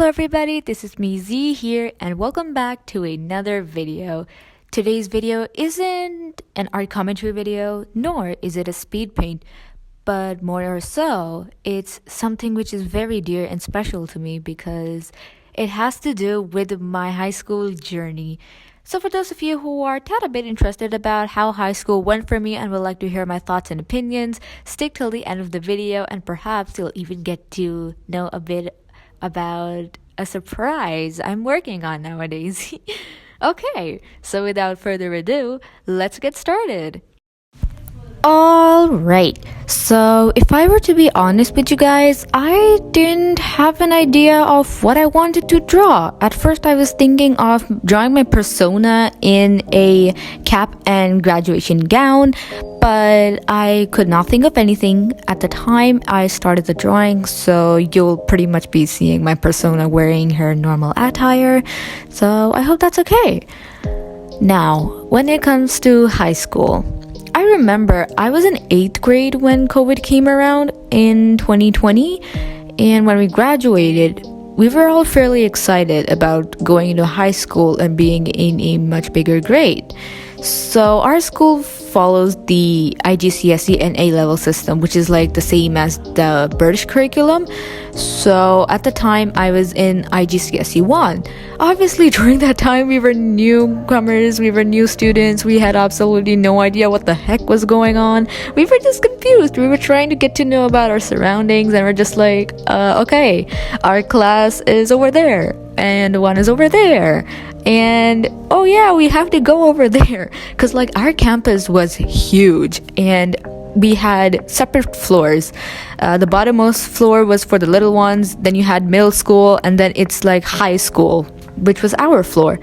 Hello everybody, this is me Z here and welcome back to another video. Today's video isn't an art commentary video, nor is it a speed paint, but more or so, it's something which is very dear and special to me because it has to do with my high school journey. So for those of you who are tad a bit interested about how high school went for me and would like to hear my thoughts and opinions, stick till the end of the video and perhaps you'll even get to know a bit about a surprise I'm working on nowadays. Okay, so without further ado, let's get started. Alright, so if I were to be honest with you guys, I didn't have an idea of what I wanted to draw. At first I was thinking of drawing my persona in a cap and graduation gown, but I could not think of anything at the time I started the drawing, so you'll pretty much be seeing my persona wearing her normal attire, so I hope that's okay. Now, when it comes to high school, I remember I was in 8th grade when COVID came around in 2020, and when we graduated, we were all fairly excited about going into high school and being in a much bigger grade. So our school follows the IGCSE and A-level system, which is like the same as the British curriculum. So at the time I was in IGCSE 1. Obviously during that time we were newcomers, we were new students, we had absolutely no idea what the heck was going on. We were just confused. We were trying to get to know about our surroundings and we're just like, okay, our class is over there and one is over there. And oh yeah, we have to go over there because like our campus was huge and we had separate floors. The bottommost floor was for the little ones, then you had middle school, and then it's like high school, which was our floor.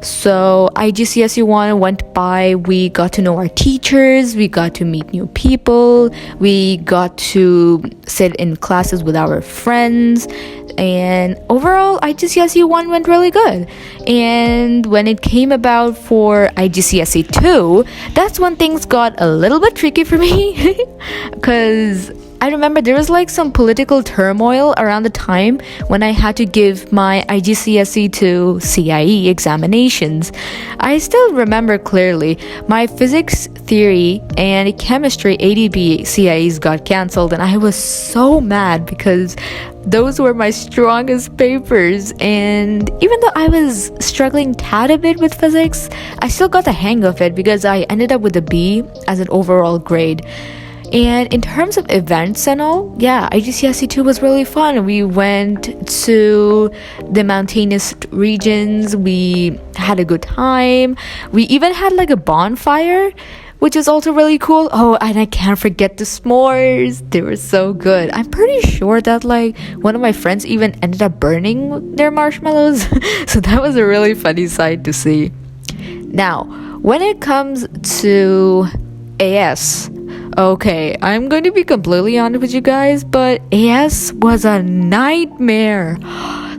So IGCSE 1 went by, we got to know our teachers, we got to meet new people, we got to sit in classes with our friends, and overall IGCSE 1 went really good. And when it came about for IGCSE 2, that's when things got a little bit tricky for me because I remember there was like some political turmoil around the time when I had to give my IGCSE to CIE examinations. I still remember clearly my physics theory and chemistry ADB CIEs got cancelled and I was so mad because those were my strongest papers, and even though I was struggling tad a bit with physics, I still got the hang of it because I ended up with a B as an overall grade. And in terms of events and all, yeah, IGCSE 2 was really fun. We went to the mountainous regions, we had a good time, we even had like a bonfire, which is also really cool. Oh, and I can't forget the s'mores. They were so good. I'm pretty sure that like one of my friends even ended up burning their marshmallows. So that was a really funny sight to see. Now, when it comes to AS, okay, I'm going to be completely honest with you guys, but AS was a nightmare.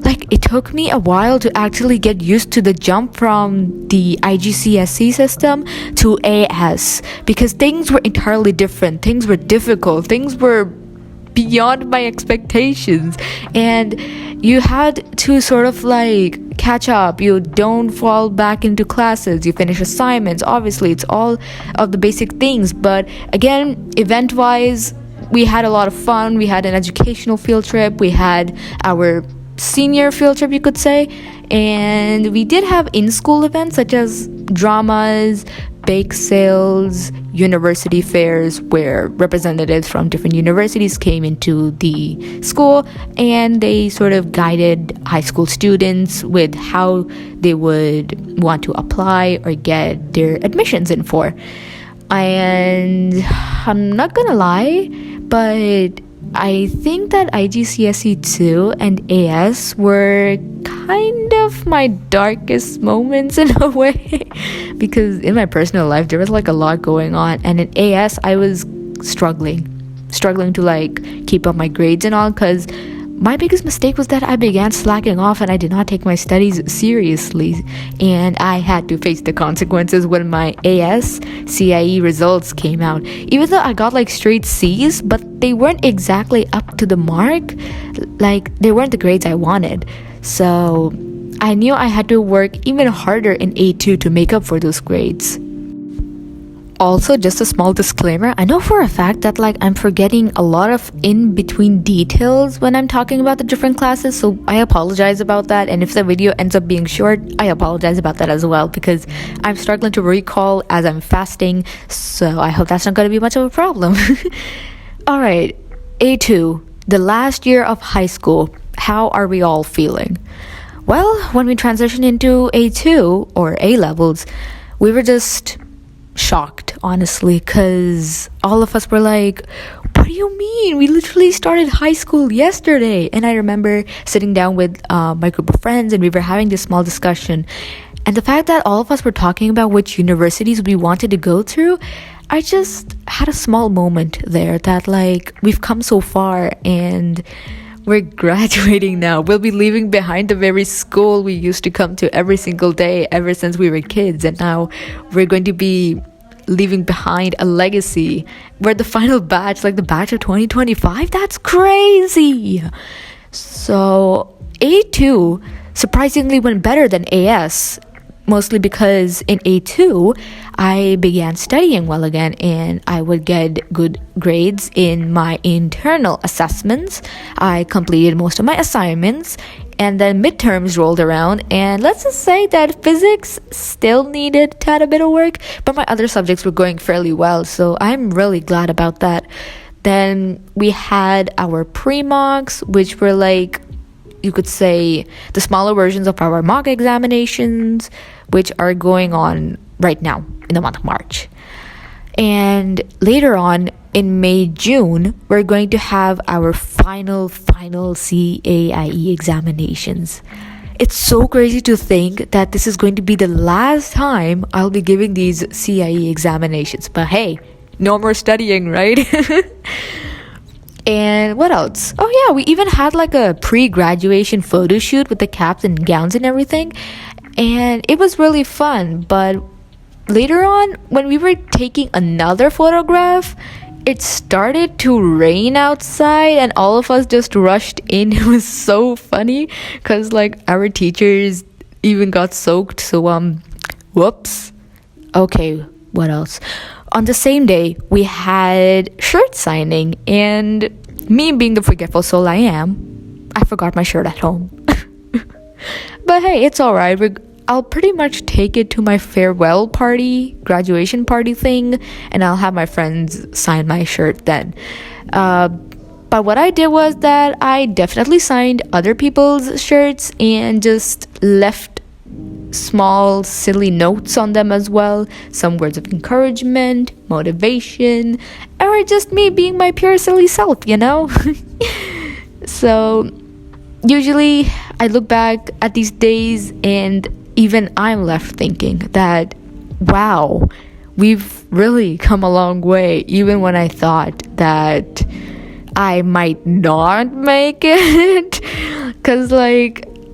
Like, it took me a while to actually get used to the jump from the IGCSE system to AS because things were entirely different. Things were difficult. Things were beyond my expectations. And you had to sort of like catch up. You don't fall back into classes. You finish assignments. Obviously, it's all of the basic things. But again, event-wise, we had a lot of fun. We had an educational field trip. We had our senior field trip, you could say, and we did have in-school events such as dramas, bake sales, university fairs where representatives from different universities came into the school and they sort of guided high school students with how they would want to apply or get their admissions in for. And I'm not gonna lie, but I think that IGCSE 2 and AS were kind of my darkest moments in a way because in my personal life there was like a lot going on, and in AS I was struggling to like keep up my grades and all because my biggest mistake was that I began slacking off and I did not take my studies seriously, and I had to face the consequences when my AS CIE results came out. Even though I got like straight C's, but they weren't exactly up to the mark, like they weren't the grades I wanted. So I knew I had to work even harder in A2 to make up for those grades. Also, just a small disclaimer, I know for a fact that I'm forgetting a lot of in-between details when I'm talking about the different classes, so I apologize about that. And if the video ends up being short, I apologize about that as well, because I'm struggling to recall as I'm fasting, so I hope that's not going to be much of a problem. Alright, A2, the last year of high school. How are we all feeling? Well, when we transitioned into A2 or A levels, we were just shocked, honestly, because all of us were like, what do you mean? We literally started high school yesterday. And I remember sitting down with my group of friends, and we were having this small discussion. And the fact that all of us were talking about which universities we wanted to go to, I just had a small moment there that we've come so far and we're graduating now. We'll be leaving behind the very school we used to come to every single day ever since we were kids, and now we're going to be leaving behind a legacy. We're the final batch, the batch of 2025. That's crazy. So A2 surprisingly went better than AS, mostly because in A2 I began studying well again, and I would get good grades in my internal assessments. I completed most of my assignments, and then midterms rolled around, and let's just say that physics still needed a tad bit of work, but my other subjects were going fairly well, so I'm really glad about that. Then we had our pre-mocks, which were you could say the smaller versions of our mock examinations, which are going on right now in the month of March. And later on in May, June, we're going to have our final CAIE examinations. It's so crazy to think that this is going to be the last time I'll be giving these CIE examinations. But hey, no more studying, right? And what else? Oh yeah, we even had a pre-graduation photo shoot with the caps and gowns and everything. And it was really fun. But later on, when we were taking another photograph, it started to rain outside and all of us just rushed in. It was so funny because our teachers even got soaked. So whoops. Okay, what else? On the same day, we had shirt signing, and me being the forgetful soul I am, I forgot my shirt at home. But hey, it's alright. I'll pretty much take it to my farewell party, graduation party thing, and I'll have my friends sign my shirt then. But what I did was that I definitely signed other people's shirts and just left small silly notes on them as well, some words of encouragement, motivation, or just me being my pure silly self, So usually I look back at these days and even I'm left thinking that wow, we've really come a long way, even when I thought that I might not make it. Because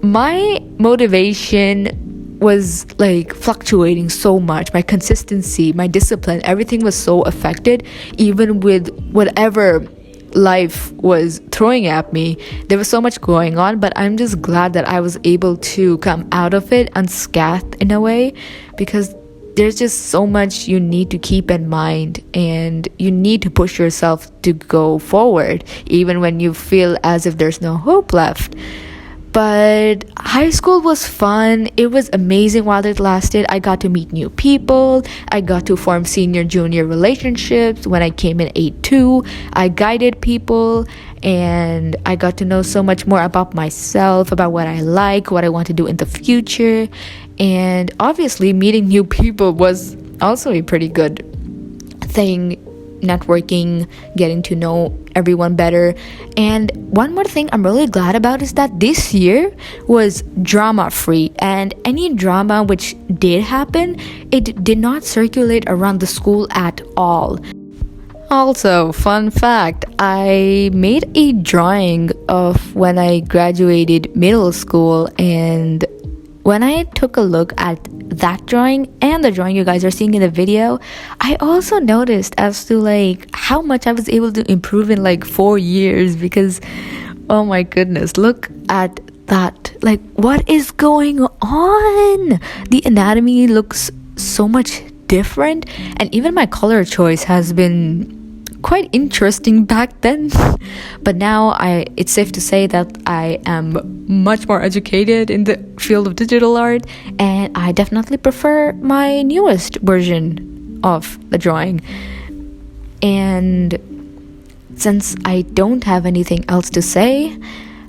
my motivation was fluctuating so much. My consistency, my discipline, everything was so affected. Even with whatever life was throwing at me, there was so much going on, but I'm just glad that I was able to come out of it unscathed in a way, because there's just so much you need to keep in mind, and you need to push yourself to go forward even when you feel as if there's no hope left. But high school was fun. It was amazing while it lasted. I got to meet new people. I got to form senior-junior relationships. When I came in A2, I guided people, and I got to know so much more about myself, about what I like, what I want to do in the future. And obviously, meeting new people was also a pretty good thing. Networking, getting to know everyone better. And one more thing I'm really glad about is that this year was drama free, and any drama which did happen, it did not circulate around the school at all. Also, fun fact, I made a drawing of when I graduated middle school, and when I took a look at that drawing and the drawing you guys are seeing in the video, I also noticed as to how much I was able to improve in 4 years, because oh my goodness, look at that Like, what is going on? The anatomy looks so much different, and even my color choice has been quite interesting back then. But now it's safe to say that I am much more educated in the field of digital art, and I definitely prefer my newest version of the drawing. And since I don't have anything else to say,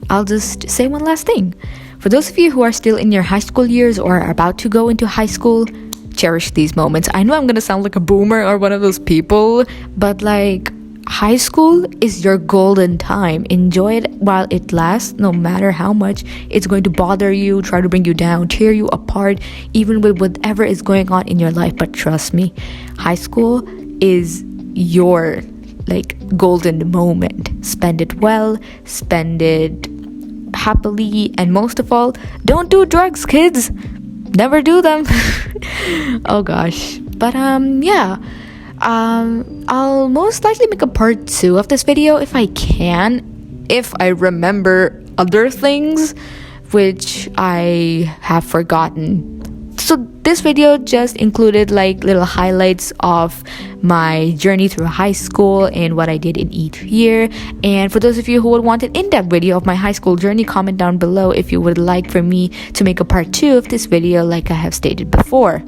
I'll just say one last thing. For those of you who are still in your high school years or are about to go into high school, cherish these moments. I know I'm gonna sound like a boomer or one of those people, but like, high school is your golden time. Enjoy it while it lasts, no matter how much it's going to bother you, try to bring you down, tear you apart, even with whatever is going on in your life. But trust me, high school is your like golden moment. Spend it well, spend it happily, and most of all, don't do drugs, kids. Never do them. Oh gosh. But yeah, I'll most likely make a part 2 of this video if I can, if I remember other things which I have forgotten. So this video just included like little highlights of my journey through high school and what I did in each year. And for those of you who would want an in-depth video of my high school journey, comment down below if you would like for me to make a part 2 of this video like I have stated before.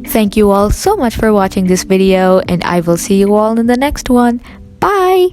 Thank you all so much for watching this video, and I will see you all in the next one. Bye!